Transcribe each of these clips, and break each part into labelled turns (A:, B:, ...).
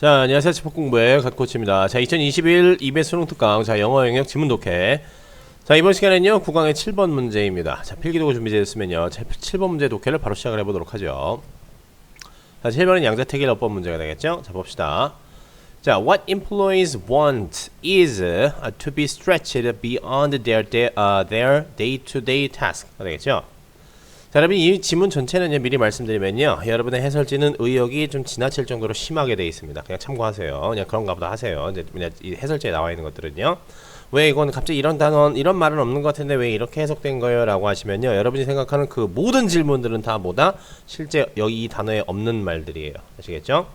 A: 자, 안녕하세요. 치폭공부의 갓코치입니다. 자, 2021 EBS 수능 특강, 자, 영어 영역 지문 독해. 자, 이번 시간에는요, 9강의 7번 문제입니다. 자, 필기도구 준비되었으면요, 7번 문제 독해를 바로 시작을 해보도록 하죠. 자, 7번은 양자택일 어법 문제가 되겠죠? 자, 봅시다. 자, what employees want is to be stretched beyond their day-to-day task가 되겠죠? 자, 여러분 이 지문 전체는요, 미리 말씀드리면요, 여러분의 해설지는 의역이 좀 지나칠 정도로 심하게 되어 있습니다. 그냥 참고하세요. 그냥 그런가 보다 하세요. 이제 그냥 이 해설지에 나와 있는 것들은요. 왜 이건 갑자기 이런 단어, 이런 말은 없는 것 같은데 왜 이렇게 해석된 거예요? 라고 하시면요, 여러분이 생각하는 그 모든 질문들은 다 뭐다? 실제 여기 이 단어에 없는 말들이에요. 아시겠죠?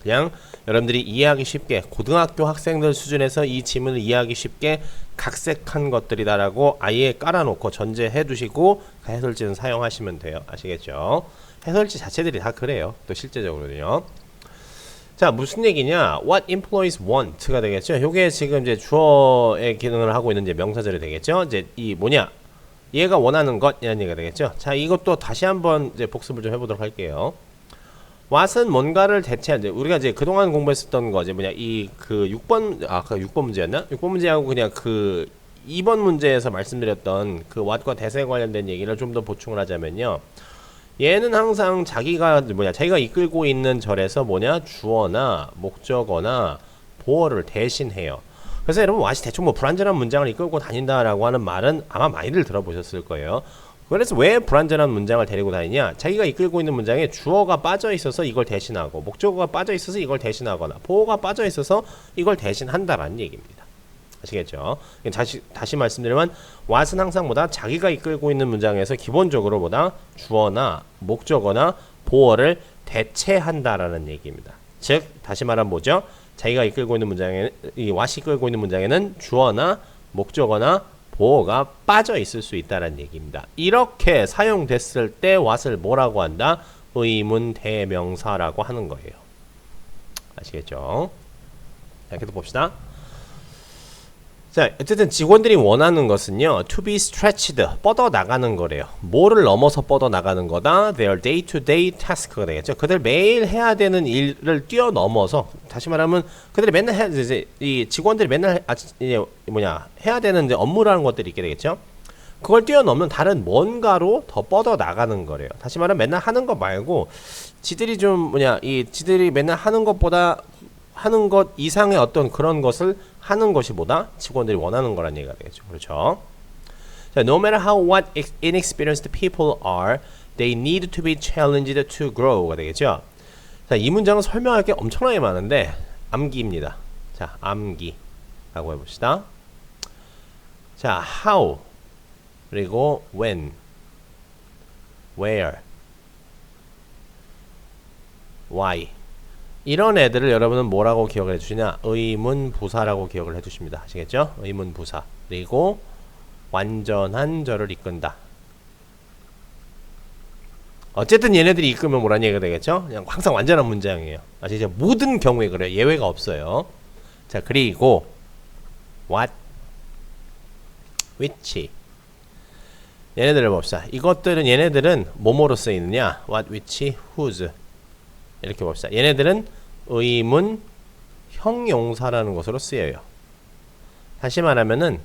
A: 그냥 여러분들이 이해하기 쉽게 고등학교 학생들 수준에서 이 지문을 이해하기 쉽게 각색한 것들이다라고 아예 깔아놓고 전제해 두시고 그 해설지는 사용하시면 돼요. 아시겠죠? 해설지 자체들이 다 그래요. 또 실제적으로는요. 자, 무슨 얘기냐? What employees want가 되겠죠? 이게 지금 이제 주어의 기능을 하고 있는 이제 명사절이 되겠죠? 이제 이 뭐냐? 얘가 원하는 것이라는 얘기가 되겠죠? 자, 이것도 다시 한번 이제 복습을 좀 해보도록 할게요. what은 뭔가를 대체한, 우리가 이제 그동안 공부했었던 거, 이제 뭐냐, 그 6번, 아까 6번 문제였나? 6번 문제하고 그냥 그 2번 문제에서 말씀드렸던 그 what과 대세에 관련된 얘기를 좀 더 보충을 하자면요. 얘는 항상 자기가 이끌고 있는 절에서 주어나 목적어나 보어를 대신해요. 그래서 여러분 what이 대충 뭐 불완전한 문장을 이끌고 다닌다라고 하는 말은 아마 많이들 들어보셨을 거예요. 그래서 왜 불완전한 문장을 데리고 다니냐? 자기가 이끌고 있는 문장에 주어가 빠져 있어서 이걸 대신하고 목적어가 빠져 있어서 이걸 대신하거나 보어가 빠져 있어서 이걸 대신한다라는 얘기입니다. 아시겠죠? 다시 말씀드리면 what은 항상 자기가 이끌고 있는 문장에서 기본적으로 주어나 목적어나 보어를 대체한다라는 얘기입니다. 즉 다시 말하면 뭐죠? 자기가 이끌고 있는 문장에 이 what이 이끌고 있는 문장에는 주어나 목적어나 보어가 빠져 있을 수 있다는 얘기입니다. 이렇게 사용됐을 때 what을 뭐라고 한다? 의문 대명사라고 하는 거예요. 아시겠죠? 자, 계속 봅시다. 자, 어쨌든 직원들이 원하는 것은요, to be stretched, 뻗어 나가는 거래요. 뭐를 넘어서 뻗어 나가는 거다? Their day-to-day task가 되겠죠. 그들 매일 해야 되는 일을 뛰어넘어서, 다시 말하면 그들이 맨날 이 직원들이 맨날 해야 되는 이제 업무라는 것들이 있게 되겠죠. 그걸 뛰어넘는 다른 뭔가로 더 뻗어 나가는 거래요. 다시 말하면 맨날 하는 거 말고 지들이 지들이 맨날 하는 것보다 하는 것 이상의 어떤 그런 것을 하는 것이 직원들이 원하는 거란 얘기가 되겠죠. 그렇죠? 자, no matter how what inexperienced people are, they need to be challenged to grow가 되겠죠. 자, 이 문장은 설명할 게 엄청나게 많은데 암기입니다. 자, 암기라고 해봅시다. 자, how 그리고 when, where, why 이런 애들을 여러분은 뭐라고 기억을 해주시냐? 의문부사라고 기억을 해주십니다. 아시겠죠? 의문부사. 그리고 완전한 절을 이끈다. 어쨌든 얘네들이 이끌면 뭐라는 얘기가 되겠죠? 그냥 항상 완전한 문장이에요. 아시죠? 모든 경우에 그래요. 예외가 없어요. 자, 그리고 what, which 얘네들을 봅시다. 얘네들은 뭐뭐로 쓰이느냐? what, which, whose 이렇게 봅시다. 얘네들은 의문 형용사라는 것으로 쓰여요. 다시 말하면은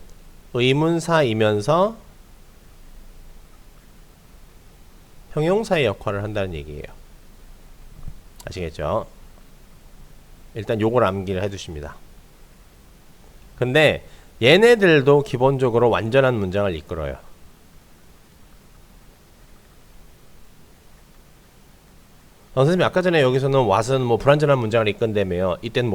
A: 의문사이면서 형용사의 역할을 한다는 얘기예요. 아시겠죠? 일단 요걸 암기를 해두십니다. 근데 얘네들도 기본적으로 완전한 문장을 이끌어요. 선생님이 아까 전에 여기서는 what은 불완전한 문장을 이끈다며요. 이때는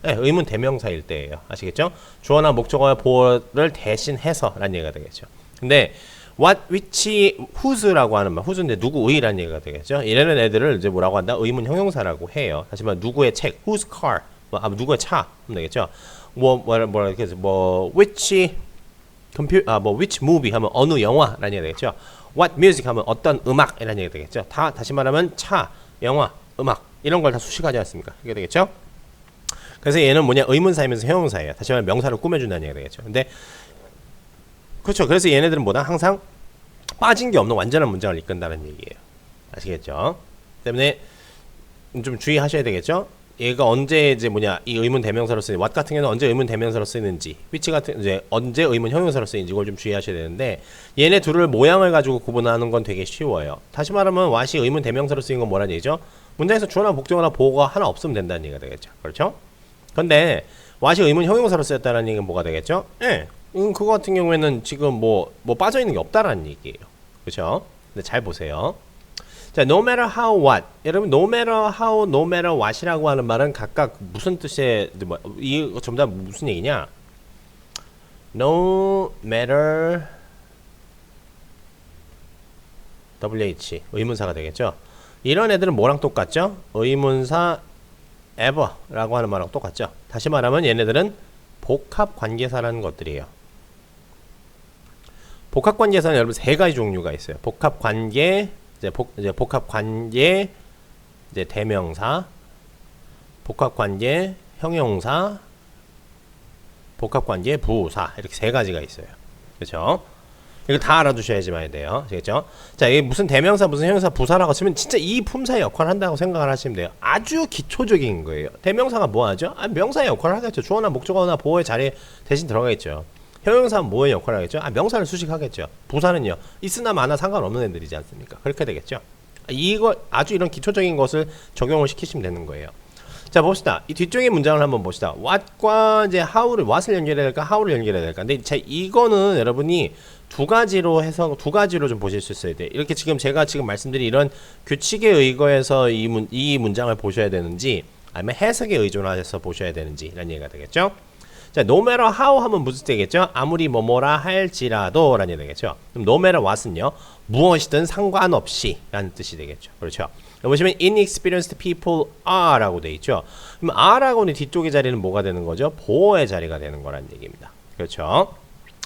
A: 의문 대명사일 때예요. 아시겠죠? 주어나 목적어와 보어를 대신해서 라는 얘기가 되겠죠. 근데 what, which, whose라고 하는 말, whose인데 누구의라는 얘기가 되겠죠. 이래는 애들을 이제 뭐라고 한다? 의문 형용사라고 해요. 다시 말해 누구의 책, whose car, 누구의 차 하면 되겠죠. which which movie 하면 어느 영화라는 얘기가 되겠죠. what music 하면 어떤 음악이라는 얘기가 되겠죠. 다시 말하면 차, 영화, 음악 이런 걸 다 수식하지 않습니까? 이게 되겠죠? 그래서 얘는 의문사이면서 형용사예요. 다시 말하면 명사를 꾸며준다는 얘기가 되겠죠. 근데 그렇죠. 그래서 얘네들은 항상 빠진 게 없는 완전한 문장을 이끈다는 얘기예요. 아시겠죠? 때문에 좀 주의하셔야 되겠죠? 얘가 언제 이제 뭐냐 이 의문 대명사로 쓰는 what 같은 경우는 언제 의문 대명사로 쓰는지 which 같은 이제 언제 의문 형용사로 쓰는지 이걸 좀 주의하셔야 되는데 얘네 둘을 모양을 가지고 구분하는 건 되게 쉬워요. 다시 말하면 what이 의문 대명사로 쓰인 건 뭐란 얘기죠? 문장에서 주어나 목적어나 보어가 하나 없으면 된다는 얘기가 되겠죠. 그렇죠? 근데 what이 의문 형용사로 쓰였다는 얘기는 뭐가 되겠죠? 예. 그거 같은 경우에는 지금 뭐 빠져 있는 게 없다라는 얘기예요. 그렇죠? 근데 잘 보세요. 자, no matter how what. 여러분, no matter how, no matter what이라고 하는 말은 각각 무슨 뜻의, 이 전부 다 무슨 얘기냐? No matter WH 의문사가 되겠죠. 이런 애들은 뭐랑 똑같죠? 의문사 ever라고 하는 말하고 똑같죠. 다시 말하면 얘네들은 복합관계사라는 것들이에요. 복합관계사는 여러분 세 가지 종류가 있어요. 복합관계 이제 복합관계 이제 대명사, 복합관계 형용사, 복합관계 부사 이렇게 세 가지가 있어요. 그렇죠? 이거 다 알아두셔야지만 돼요. 아시겠죠? 자, 이게 무슨 대명사, 무슨 형용사, 부사라고 치면 진짜 이 품사의 역할을 한다고 생각을 하시면 돼요. 아주 기초적인 거예요. 대명사가 뭐 하죠? 명사의 역할을 하겠죠. 주어나 목적어나 보어의 자리에 대신 들어가 있죠. 형용사는 뭐의 역할을 하겠죠? 명사를 수식하겠죠. 부사는요. 있으나 마나 상관없는 애들이지 않습니까? 그렇게 되겠죠. 이거 아주 이런 기초적인 것을 적용을 시키시면 되는 거예요. 자, 봅시다. 이 뒤쪽의 문장을 한번 봅시다. what과 이제 how를 what을 연결해야 될까, how를 연결해야 될까. 근데 이거는 여러분이 두 가지로 해서 두 가지로 좀 보실 수 있어야 돼요. 이렇게 지금 제가 지금 말씀드린 이런 규칙에 의거해서 이 문장을 보셔야 되는지 아니면 해석에 의존해서 보셔야 되는지 이런 얘기가 되겠죠. 자, no matter how 하면 무슨 뜻이겠죠? 아무리 뭐뭐라 할지라도 라는 얘기 되겠죠. 그럼 no matter what은요, 무엇이든 상관없이 라는 뜻이 되겠죠. 그렇죠. 보시면 inexperienced people are 라고 되어 있죠. 그럼 are라고는 뒤쪽의 자리는 뭐가 되는 거죠? 보어의 자리가 되는 거라는 얘기입니다. 그렇죠.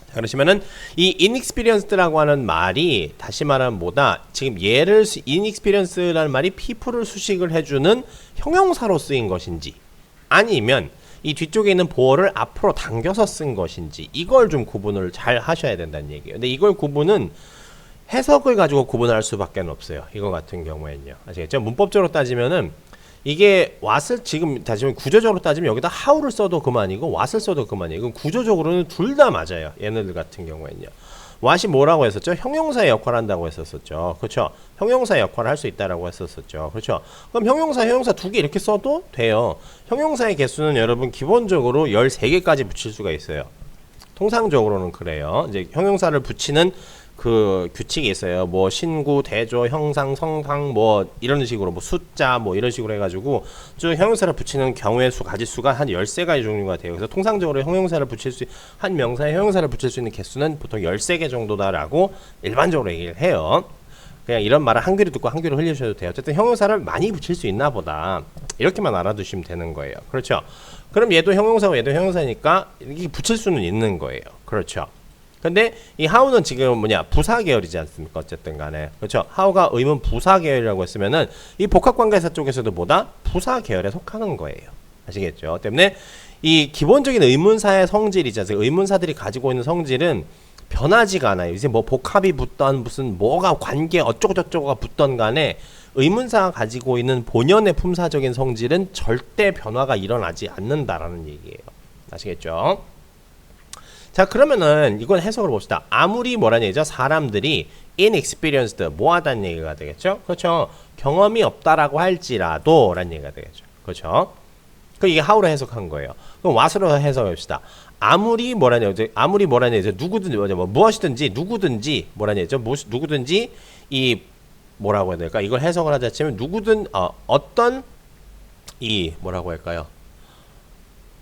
A: 자, 그러시면은 이 inexperienced라고 하는 말이 다시 말하면 뭐다? 지금 얘를 inexperienced라는 말이 people을 수식을 해주는 형용사로 쓰인 것인지 아니면 이 뒤쪽에 있는 보어를 앞으로 당겨서 쓴 것인지 이걸 좀 구분을 잘 하셔야 된다는 얘기예요. 근데 이걸 구분은 해석을 가지고 구분할 수밖에 없어요. 이거 같은 경우에는요. 아시겠죠? 문법적으로 따지면은 이게 what을 지금 다시 구조적으로 따지면 여기다 how를 써도 그만이고 what을 써도 그만이에요. 그럼 구조적으로는 둘 다 맞아요. 얘네들 같은 경우에는요. what이 뭐라고 했었죠? 형용사의 역할을 한다고 했었죠. 그렇죠? 형용사의 역할을 할 수 있다라고 했었죠. 그렇죠? 그럼 형용사 두 개 이렇게 써도 돼요. 형용사의 개수는 여러분 기본적으로 13개까지 붙일 수가 있어요. 통상적으로는 그래요. 이제 형용사를 붙이는 그 규칙이 있어요. 뭐 신구, 대조, 형상, 성상 뭐 이런 식으로 뭐 숫자 뭐 이런 식으로 해가지고 쭉 형용사를 붙이는 경우의 수 가지수가 한 13가지 종류가 돼요. 그래서 통상적으로 형용사를 붙일 수 한 명사에 형용사를 붙일 수 있는 개수는 보통 13개 정도다라고 일반적으로 얘기를 해요. 그냥 이런 말을 한 귀로 듣고 한 귀로 흘리셔도 돼요. 어쨌든 형용사를 많이 붙일 수 있나 보다. 이렇게만 알아두시면 되는 거예요. 그렇죠? 그럼 얘도 형용사고 얘도 형용사니까 이게 붙일 수는 있는 거예요. 그렇죠? 근데 이 how는 지금 뭐냐 부사 계열이지 않습니까? 어쨌든 간에 그렇죠. how가 의문 부사 계열이라고 했으면은 이 복합관계사 쪽에서도 뭐다 부사 계열에 속하는 거예요. 아시겠죠? 때문에 이 기본적인 의문사의 성질이지 않습니까? 의문사들이 가지고 있는 성질은 변하지가 않아요. 이제 뭐 복합이 붙던 무슨 뭐가 관계 어쩌고저쩌고가 붙던 간에 의문사가 가지고 있는 본연의 품사적인 성질은 절대 변화가 일어나지 않는다라는 얘기예요. 아시겠죠? 자, 그러면은 이건 해석을 봅시다. 아무리 뭐라는 얘기죠? 사람들이 inexperienced 뭐하다는 얘기가 되겠죠? 그렇죠? 경험이 없다라고 할지라도 라는 얘기가 되겠죠. 그렇죠? 그 이게 how로 해석한 거예요. 그럼 what으로 해석해 봅시다. 아무리 뭐라는 얘기죠? 누구든지 무엇이든지 누구든지 뭐라는 얘기죠? 누구든지 이 뭐라고 해야 될까? 이걸 해석을 하자 치면 누구든 어떤 이 뭐라고 할까요?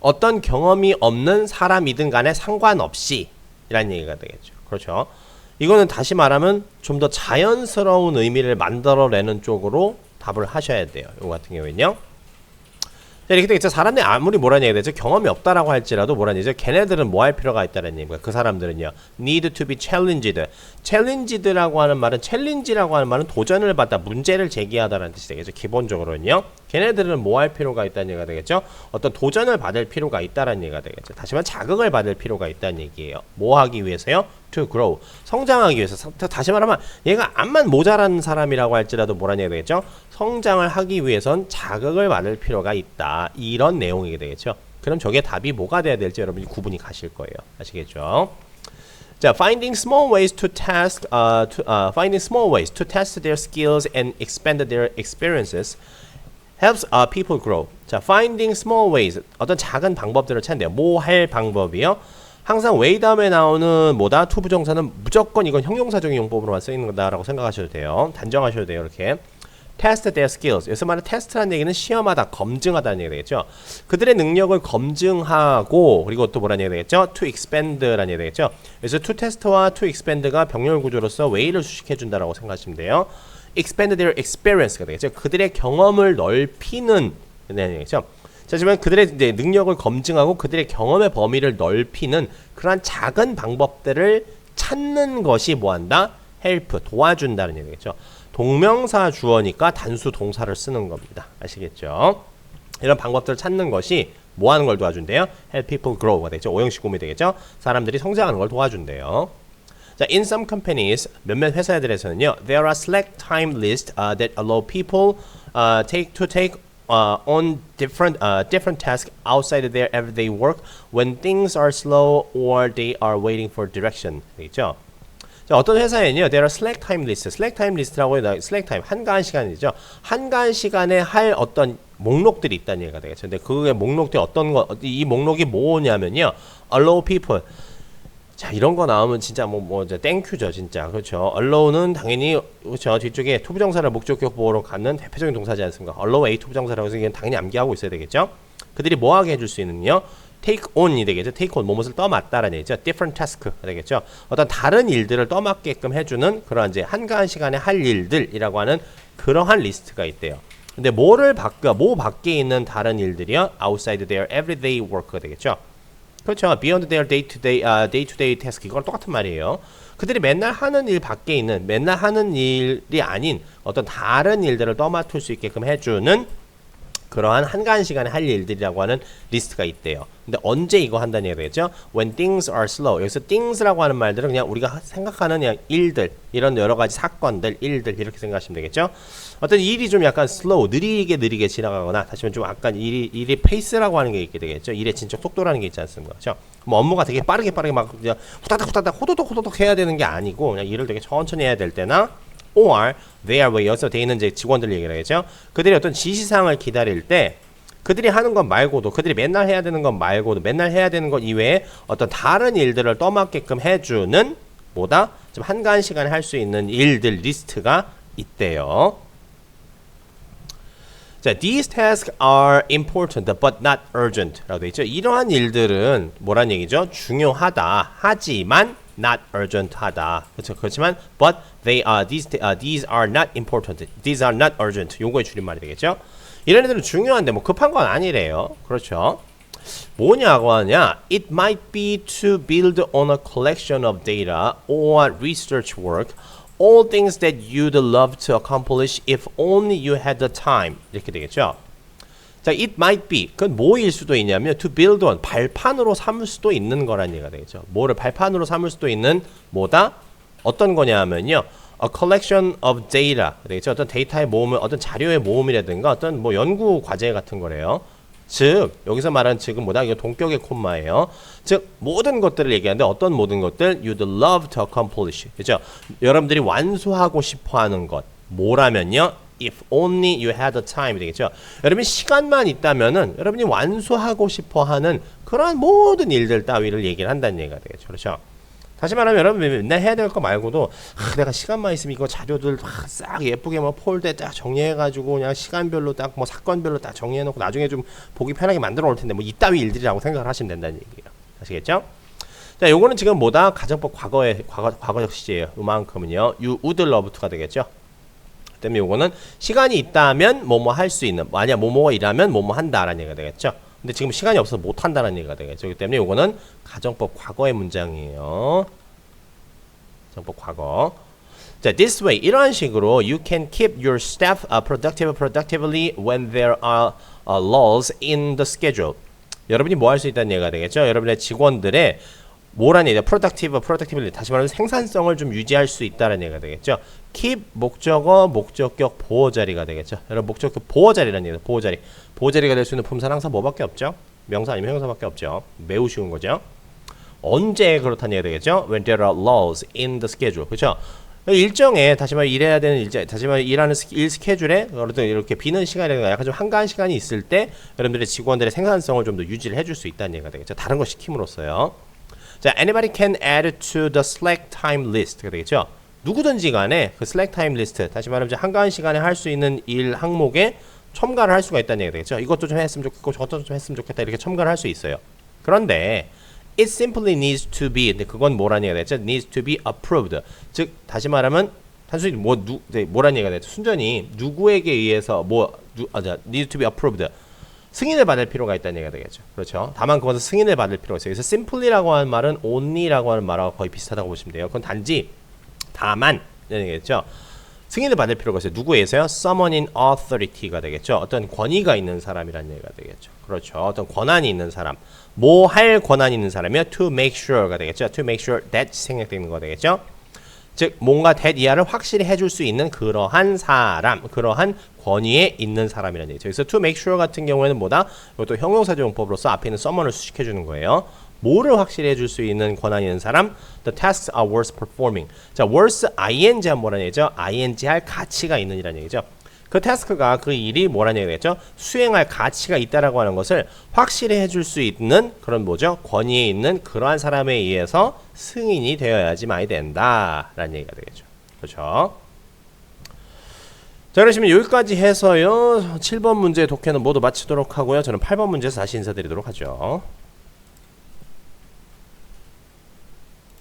A: 어떤 경험이 없는 사람이든 간에 상관없이 이란 얘기가 되겠죠. 그렇죠? 이거는 다시 말하면 좀 더 자연스러운 의미를 만들어내는 쪽으로 답을 하셔야 돼요. 이거 같은 경우에는요. 자, 이렇게 되겠죠. 사람들이 아무리 뭐라는 얘기가 되죠. 경험이 없다라고 할지라도 뭐라는 얘기죠. 걔네들은 뭐 할 필요가 있다는 얘기입니다. 그 사람들은요. need to be challenged. challenge드라고 하는 말은 challenge라고 하는 말은 도전을 받다, 문제를 제기하다라는 뜻이 되겠죠. 기본적으로는요. 걔네들은 뭐 할 필요가 있다는 얘기가 되겠죠. 어떤 도전을 받을 필요가 있다라는 얘기가 되겠죠. 다시 말해 자극을 받을 필요가 있다는 얘기예요. 뭐 하기 위해서요? to grow. 성장하기 위해서. 다시 말하면 얘가 암만 모자란 사람이라고 할지라도 뭐라는 얘기가 되겠죠? 성장을 하기 위해선 자극을 받을 필요가 있다. 이런 내용이 되겠죠. 그럼 저게 답이 뭐가 돼야 될지 여러분이 구분이 가실 거예요. 아시겠죠? 자, finding small ways to test their skills and expand their experiences helps people grow. 자, finding small ways, 어떤 작은 방법들을 찾는데요. 뭐 할 방법이요? 항상 way 다음에 나오는 뭐다? to 부정사는 무조건 이건 형용사적인 용법으로만 쓰이는 거다라고 생각하셔도 돼요. 단정하셔도 돼요. 이렇게. test their skills. 여기서 말하는 테스트라는 얘기는 시험하다, 검증하다는 얘기 되겠죠. 그들의 능력을 검증하고, 그리고 또 뭐라는 얘기 되겠죠? to expand라는 얘기 되겠죠. 그래서 to test와 to expand가 병렬 구조로서 way를 수식해 준다라고 생각하시면 돼요. expand their experience가 되겠죠. 그들의 경험을 넓히는 얘기죠. 자, 지금 그들의 이제 능력을 검증하고 그들의 경험의 범위를 넓히는 그러한 작은 방법들을 찾는 것이 뭐한다? help, 도와준다는 얘기겠죠. 동명사 주어니까 단수 동사를 쓰는 겁니다. 아시겠죠? 이런 방법들을 찾는 것이 뭐 하는 걸 도와준대요? help people grow가 되겠죠. 오형식 구문이 되겠죠. 사람들이 성장하는 걸 도와준대요. 자, in some companies, 몇몇 회사들에서는요, there are slack time lists that allow people take on different tasks outside their everyday work when things are slow or they are waiting for direction. 되겠죠? 자, 어떤 회사에는요, there are slack time lists. slack time list라고 해요. slack time, 한가한 시간이죠. 한가한 시간에 할 어떤 목록들이 있다는 얘기가 되겠죠. 근데 그 목록들이 어떤 거, 이 목록이 뭐냐면요, allow people. 자, 이런 거 나오면 진짜 땡큐죠, 진짜. 그렇죠. allow는 당연히, 그렇죠. 뒤쪽에 투부정사를 목적격 보호로 갖는 대표적인 동사지 않습니까? allow A 투부정사라고 해서 이건 당연히 암기하고 있어야 되겠죠. 그들이 뭐 하게 해줄 수 있는요? take on이 되겠죠. take on, 무엇을 떠맡다라는 얘기죠. different task가 되겠죠. 어떤 다른 일들을 떠맡게끔 해주는 그런 이제 한가한 시간에 할 일들이라고 하는 그러한 리스트가 있대요. 근데 뭐 밖에 있는 다른 일들이요? outside their everyday work가 되겠죠. 그렇죠. beyond their day-to-day task. 이거랑 똑같은 말이에요. 그들이 맨날 하는 일 밖에 있는, 맨날 하는 일이 아닌 어떤 다른 일들을 떠맡을 수 있게끔 해주는 그러한 한가한 시간에 할 일들이라고 하는 리스트가 있대요. 근데 언제 이거 한다는 얘기가 되겠죠? When things are slow. 여기서 things라고 하는 말들은 그냥 우리가 생각하는 그냥 일들, 이런 여러 가지 사건들, 일들 이렇게 생각하시면 되겠죠? 어떤 일이 좀 약간 slow, 느리게 지나가거나 다시 좀 약간 일이 페이스라고 하는 게 있게 되겠죠? 일의 진척 속도라는 게 있지 않습니까? 그렇죠? 뭐 업무가 되게 빠르게 막 그냥 후다닥 호도독 해야 되는 게 아니고 그냥 일을 되게 천천히 해야 될 때나 or their way, 여기서 돼 있는 이제 직원들 얘기를 하겠죠. 그들이 어떤 지시사항을 기다릴 때 그들이 하는 것 말고도, 그들이 맨날 해야 되는 것 말고도, 맨날 해야 되는 것 이외에 어떤 다른 일들을 떠맡게끔 해주는 뭐다? 좀 한가한 시간에 할 수 있는 일들 리스트가 있대요. 자, these tasks are important but not urgent 라고 되어 있죠. 이러한 일들은 뭐란 얘기죠? 중요하다. 하지만 not urgent 하다. 그렇죠. 그렇지만 but these are not important. These are not urgent. 요거의 줄임말이 되겠죠. 이런 애들은 중요한데 뭐 급한 건 아니래요. 그렇죠. 뭐냐고 하냐? It might be to build on a collection of data or research work. All things that you'd love to accomplish if only you had the time. 이렇게 되겠죠. 자, it might be. 그건 뭐일 수도 있냐면 to build on, 발판으로 삼을 수도 있는 거란 얘기가 되겠죠. 뭐를 발판으로 삼을 수도 있는 뭐다? 어떤 거냐면요. A collection of data. 되겠죠. 어떤 데이터의 모음을, 어떤 자료의 모음이라든가 어떤 뭐 연구 과제 같은 거래요. 즉, 여기서 말하는 즉은 뭐다? 이거 동격의 콤마예요. 즉, 모든 것들을 얘기하는데 어떤 모든 것들? You'd love to accomplish. 그죠? 여러분들이 완수하고 싶어 하는 것. 뭐라면요? If only you had the time 되겠죠. 여러분이 시간만 있다면은 여러분이 완수하고 싶어 하는 그런 모든 일들 따위를 얘기를 한다는 얘기가 되겠죠. 그렇죠? 다시 말하면 여러분 맨날 해야 될 거 말고도 내가 시간만 있으면 이거 자료들 싹 예쁘게 뭐 폴더에 딱 정리해가지고 그냥 시간별로 딱 뭐 사건별로 딱 정리해놓고 나중에 좀 보기 편하게 만들어 올 텐데 뭐 이따위 일들이라고 생각을 하시면 된다는 얘기예요. 아시겠죠? 자, 요거는 지금 뭐다? 가정법 과거적 시제예요. 요만큼은요. You would love to가 되겠죠. 때문에 요거는 시간이 있다면 뭐뭐 할 수 있는, 만약 뭐뭐가 일하면 뭐뭐 한다라는 얘기가 되겠죠. 근데 지금 시간이 없어서 못 한다라는 얘기가 되겠죠. 그렇기 때문에 요거는 가정법 과거의 문장이에요. 가정법 과거. 자, this way, 이러한 식으로 you can keep your staff productively when there are lulls in the schedule. 여러분이 뭐 할 수 있다는 얘기가 되겠죠. 여러분의 직원들의 뭐라는 얘기죠? productively 다시 말해서 생산성을 좀 유지할 수 있다는 얘기가 되겠죠. keep 목적어 목적격 보어자리가 되겠죠. 여러분 목적격 보어자리라는 얘기죠. 보어자리가 될 수 있는 품사는 항상 뭐밖에 없죠? 명사 아니면 형용사밖에 없죠. 매우 쉬운 거죠. 언제 그렇다는 얘기가 되겠죠? When there are laws in the schedule. 그렇죠? 일정에 다시 말해 일해야 되는 일정, 다시 말해 일하는 일 스케줄에 이렇게 비는 시간이나 약간 좀 한가한 시간이 있을 때 여러분들의 직원들의 생산성을 좀 더 유지를 해줄 수 있다는 얘기가 되겠죠. 다른 거 시킴으로써요. 자, anybody can add to the slack time list가 되겠죠. 누구든지 간에 그 slack time list, 다시 말하면 한가한 시간에 할 수 있는 일 항목에 첨가를 할 수가 있다는 얘기가 되겠죠. 이것도 좀 했으면 좋겠고 저것도 좀 했으면 좋겠다 이렇게 첨가를 할 수 있어요. 그런데 it simply needs to be, 근데 그건 뭐라는 얘기가 되겠죠? needs to be approved. 즉 다시 말하면 단순히 뭐라는 얘기가 되겠죠? 순전히 누구에게 의해서 needs to be approved. 승인을 받을 필요가 있다는 얘기가 되겠죠. 그렇죠. 다만 그것은 승인을 받을 필요가 있어요. 그래서 simply라고 하는 말은 only라고 하는 말하고 거의 비슷하다고 보시면 돼요. 그건 단지 다만 이런 얘기겠죠. 승인을 받을 필요가 있어요. 누구에서요? someone in authority가 되겠죠. 어떤 권위가 있는 사람이라는 얘기가 되겠죠. 그렇죠. 어떤 권한이 있는 사람. 뭐 할 권한이 있는 사람이요? to make sure가 되겠죠. to make sure that 생략되는 거 되겠죠. 즉 뭔가 that 이하를 확실히 해줄 수 있는 그러한 사람, 그러한 권위에 있는 사람이라는 얘기죠. 그래서 to make sure 같은 경우에는 뭐다? 이것도 형용사적 용법으로서 앞에 있는 someone을 수식해주는 거예요. 뭐를 확실히 해줄 수 있는 권한이 있는 사람? The tasks are worth performing. 자, worth ing 하면 뭐라는 얘기죠? ing 할 가치가 있는 이라는 얘기죠. 그 태스크가 그 일이 뭐라는 얘기겠죠? 수행할 가치가 있다라고 하는 것을 확실히 해줄 수 있는 그런 뭐죠? 권위에 있는 그러한 사람에 의해서 승인이 되어야지만이 된다라는 얘기가 되겠죠. 그렇죠? 자, 그러시면 여기까지 해서요. 7번 문제 독해는 모두 마치도록 하고요. 저는 8번 문제에서 다시 인사드리도록 하죠.